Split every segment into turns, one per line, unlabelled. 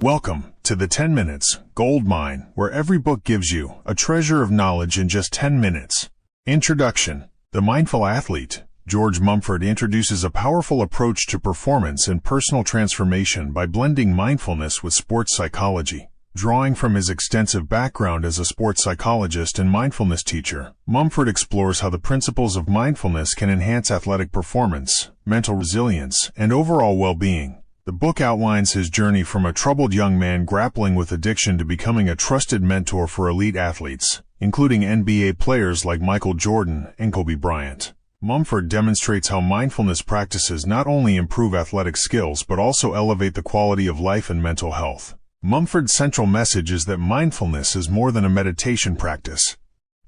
Welcome to the 10 Minutes Gold Mine, where every book gives you a treasure of knowledge in just 10 minutes. Introduction. The Mindful Athlete. George Mumford introduces a powerful approach to performance and personal transformation by blending mindfulness with sports psychology. Drawing from his extensive background as a sports psychologist and mindfulness teacher, Mumford explores how the principles of mindfulness can enhance athletic performance, mental resilience, and overall well-being. The book outlines his journey from a troubled young man grappling with addiction to becoming a trusted mentor for elite athletes, including NBA players like Michael Jordan and Kobe Bryant. Mumford demonstrates how mindfulness practices not only improve athletic skills but also elevate the quality of life and mental health. Mumford's central message is that mindfulness is more than a meditation practice.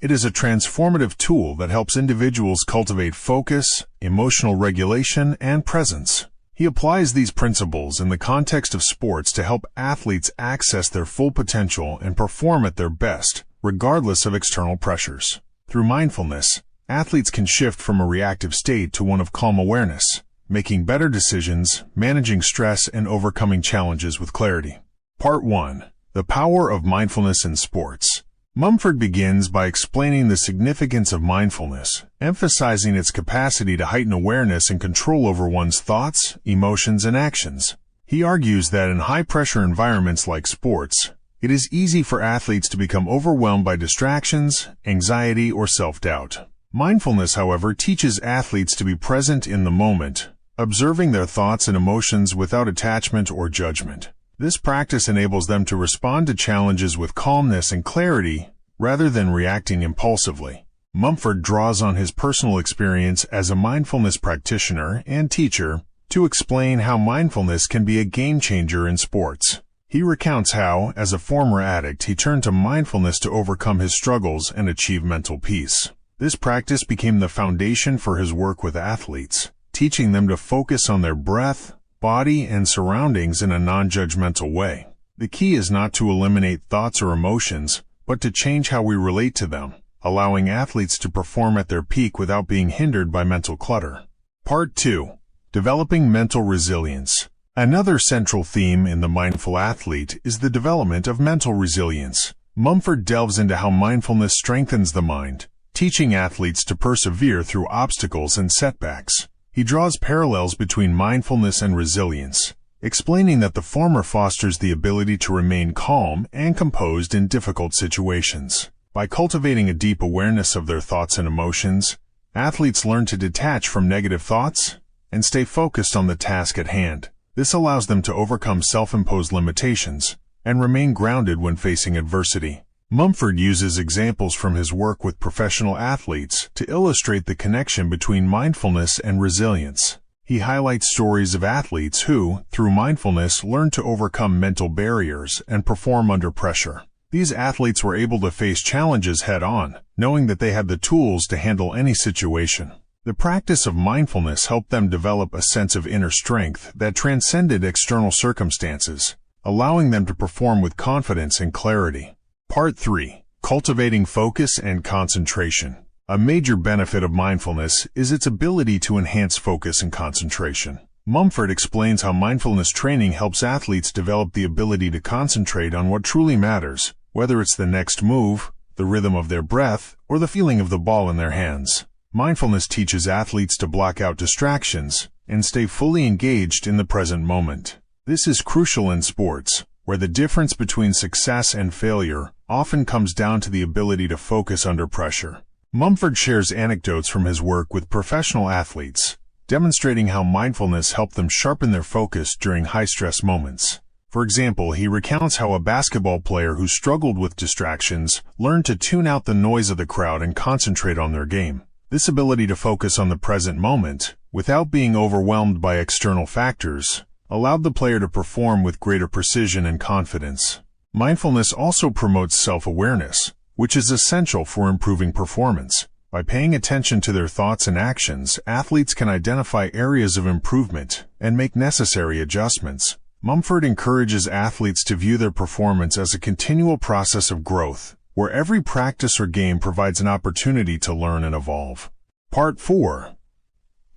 It is a transformative tool that helps individuals cultivate focus, emotional regulation, and presence. He applies these principles in the context of sports to help athletes access their full potential and perform at their best, regardless of external pressures. Through mindfulness, athletes can shift from a reactive state to one of calm awareness, making better decisions, managing stress, and overcoming challenges with clarity. Part 1. The Power of Mindfulness in Sports. Mumford begins by explaining the significance of mindfulness, emphasizing its capacity to heighten awareness and control over one's thoughts, emotions, and actions. He argues that in high-pressure environments like sports, it is easy for athletes to become overwhelmed by distractions, anxiety, or self-doubt. Mindfulness, however, teaches athletes to be present in the moment, observing their thoughts and emotions without attachment or judgment. This practice enables them to respond to challenges with calmness and clarity rather than reacting impulsively. Mumford draws on his personal experience as a mindfulness practitioner and teacher to explain how mindfulness can be a game-changer in sports. He recounts how, as a former addict, he turned to mindfulness to overcome his struggles and achieve mental peace. This practice became the foundation for his work with athletes, teaching them to focus on their breath, body, and surroundings in a non-judgmental way. The key is not to eliminate thoughts or emotions, but to change how we relate to them, allowing athletes to perform at their peak without being hindered by mental clutter. Part 2. Developing Mental Resilience. Another central theme in The Mindful Athlete is the development of mental resilience. Mumford delves into how mindfulness strengthens the mind, teaching athletes to persevere through obstacles and setbacks. He draws parallels between mindfulness and resilience, explaining that the former fosters the ability to remain calm and composed in difficult situations. By cultivating a deep awareness of their thoughts and emotions, athletes learn to detach from negative thoughts and stay focused on the task at hand. This allows them to overcome self-imposed limitations and remain grounded when facing adversity. Mumford uses examples from his work with professional athletes to illustrate the connection between mindfulness and resilience. He highlights stories of athletes who, through mindfulness, learned to overcome mental barriers and perform under pressure. These athletes were able to face challenges head-on, knowing that they had the tools to handle any situation. The practice of mindfulness helped them develop a sense of inner strength that transcended external circumstances, allowing them to perform with confidence and clarity. Part 3. Cultivating Focus and Concentration. A major benefit of mindfulness is its ability to enhance focus and concentration. Mumford explains how mindfulness training helps athletes develop the ability to concentrate on what truly matters, whether it's the next move, the rhythm of their breath, or the feeling of the ball in their hands. Mindfulness teaches athletes to block out distractions and stay fully engaged in the present moment. This is crucial in sports, where the difference between success and failure often comes down to the ability to focus under pressure. Mumford shares anecdotes from his work with professional athletes, demonstrating how mindfulness helped them sharpen their focus during high-stress moments. For example, he recounts how a basketball player who struggled with distractions learned to tune out the noise of the crowd and concentrate on their game. This ability to focus on the present moment, without being overwhelmed by external factors, allowed the player to perform with greater precision and confidence. Mindfulness also promotes self-awareness, which is essential for improving performance. By paying attention to their thoughts and actions, athletes can identify areas of improvement and make necessary adjustments. Mumford encourages athletes to view their performance as a continual process of growth, where every practice or game provides an opportunity to learn and evolve. Part 4.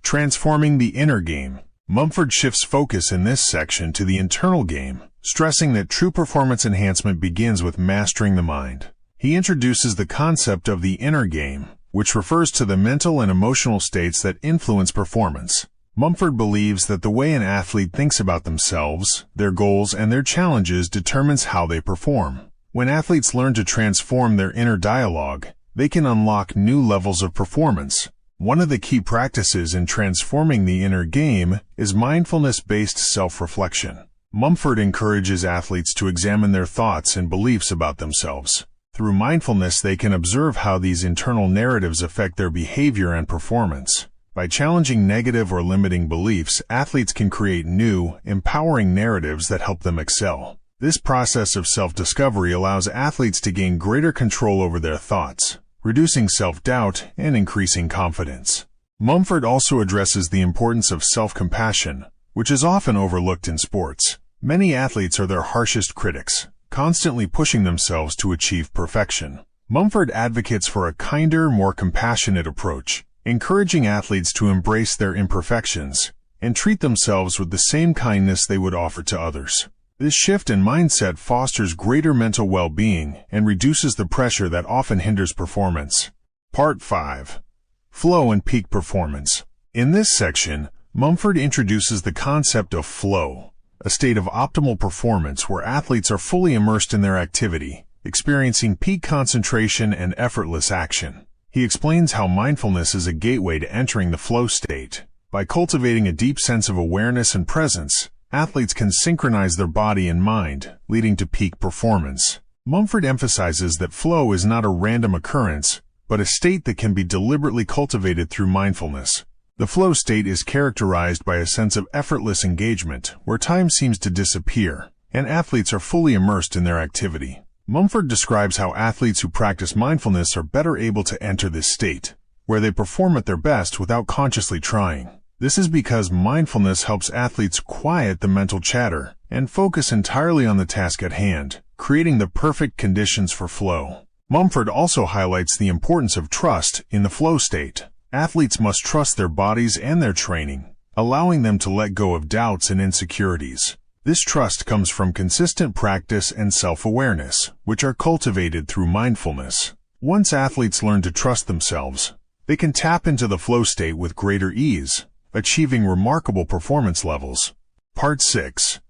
Transforming the Inner Game. Mumford shifts focus in this section to the internal game, stressing that true performance enhancement begins with mastering the mind. He introduces the concept of the inner game, which refers to the mental and emotional states that influence performance. Mumford believes that the way an athlete thinks about themselves, their goals, and their challenges determines how they perform. When athletes learn to transform their inner dialogue, they can unlock new levels of performance. One of the key practices in transforming the inner game is mindfulness-based self-reflection. Mumford encourages athletes to examine their thoughts and beliefs about themselves. Through mindfulness, they can observe how these internal narratives affect their behavior and performance. By challenging negative or limiting beliefs, athletes can create new, empowering narratives that help them excel. This process of self-discovery allows athletes to gain greater control over their thoughts, reducing self-doubt and increasing confidence. Mumford also addresses the importance of self-compassion, which is often overlooked in sports. Many athletes are their harshest critics, constantly pushing themselves to achieve perfection. Mumford advocates for a kinder, more compassionate approach, encouraging athletes to embrace their imperfections and treat themselves with the same kindness they would offer to others. This shift in mindset fosters greater mental well-being and reduces the pressure that often hinders performance. Part 5. Flow and Peak Performance. In this section, Mumford introduces the concept of flow, a state of optimal performance where athletes are fully immersed in their activity, experiencing peak concentration and effortless action. He explains how mindfulness is a gateway to entering the flow state. By cultivating a deep sense of awareness and presence, athletes can synchronize their body and mind, leading to peak performance. Mumford emphasizes that flow is not a random occurrence, but a state that can be deliberately cultivated through mindfulness. The flow state is characterized by a sense of effortless engagement, where time seems to disappear, and athletes are fully immersed in their activity. Mumford describes how athletes who practice mindfulness are better able to enter this state, where they perform at their best without consciously trying. This is because mindfulness helps athletes quiet the mental chatter and focus entirely on the task at hand, creating the perfect conditions for flow. Mumford also highlights the importance of trust in the flow state. Athletes must trust their bodies and their training, allowing them to let go of doubts and insecurities. This trust comes from consistent practice and self-awareness, which are cultivated through mindfulness. Once athletes learn to trust themselves, they can tap into the flow state with greater ease, achieving remarkable performance levels. Part 6.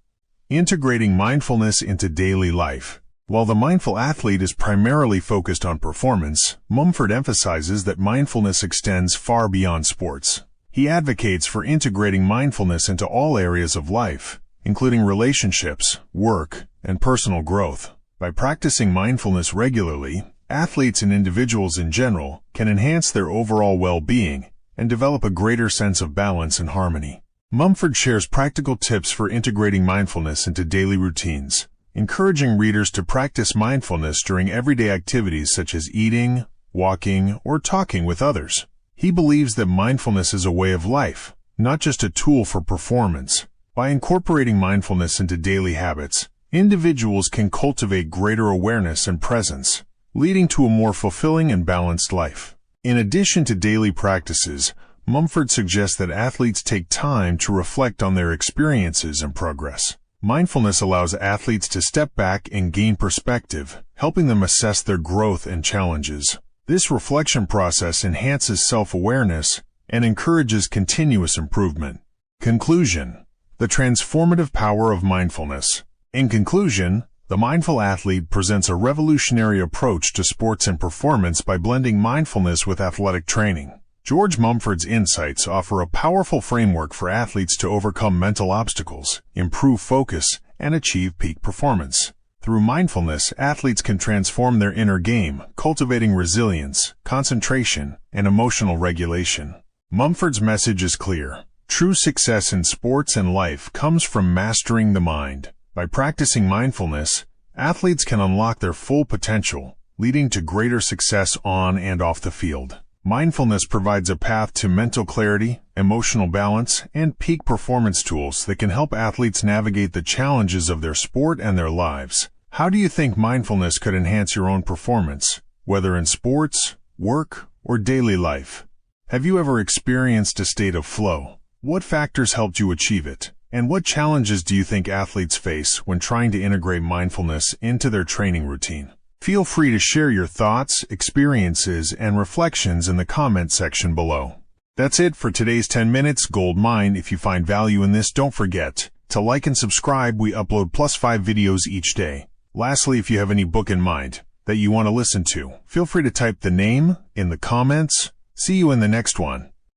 Integrating mindfulness into daily life. While the mindful athlete is primarily focused on performance, Mumford emphasizes that mindfulness extends far beyond sports. He advocates for integrating mindfulness into all areas of life, including relationships, work, and personal growth. By practicing mindfulness regularly, athletes and individuals in general can enhance their overall well-being and develop a greater sense of balance and harmony. Mumford shares practical tips for integrating mindfulness into daily routines, encouraging readers to practice mindfulness during everyday activities such as eating, walking, or talking with others. He believes that mindfulness is a way of life, not just a tool for performance. By incorporating mindfulness into daily habits, individuals can cultivate greater awareness and presence, leading to a more fulfilling and balanced life. In addition to daily practices, Mumford suggests that athletes take time to reflect on their experiences and progress. Mindfulness allows athletes to step back and gain perspective, helping them assess their growth and challenges. This reflection process enhances self-awareness and encourages continuous improvement. Conclusion: the transformative power of mindfulness. In conclusion, the mindful athlete presents a revolutionary approach to sports and performance by blending mindfulness with athletic training. George Mumford's insights offer a powerful framework for athletes to overcome mental obstacles, improve focus, and achieve peak performance. Through mindfulness, athletes can transform their inner game, cultivating resilience, concentration, and emotional regulation. Mumford's message is clear. True success in sports and life comes from mastering the mind. By practicing mindfulness, athletes can unlock their full potential, leading to greater success on and off the field. Mindfulness provides a path to mental clarity, emotional balance, and peak performance tools that can help athletes navigate the challenges of their sport and their lives. How do you think mindfulness could enhance your own performance, whether in sports, work, or daily life? Have you ever experienced a state of flow, What factors helped you achieve it? And what challenges do you think athletes face when trying to integrate mindfulness into their training routine? Feel free to share your thoughts, experiences, and reflections in the comment section below. That's it for today's 10 Minutes Gold Mine. If you find value in this, don't forget to like and subscribe. We upload +5 videos each day. Lastly, if you have any book in mind that you want to listen to, feel free to type the name in the comments. See you in the next one.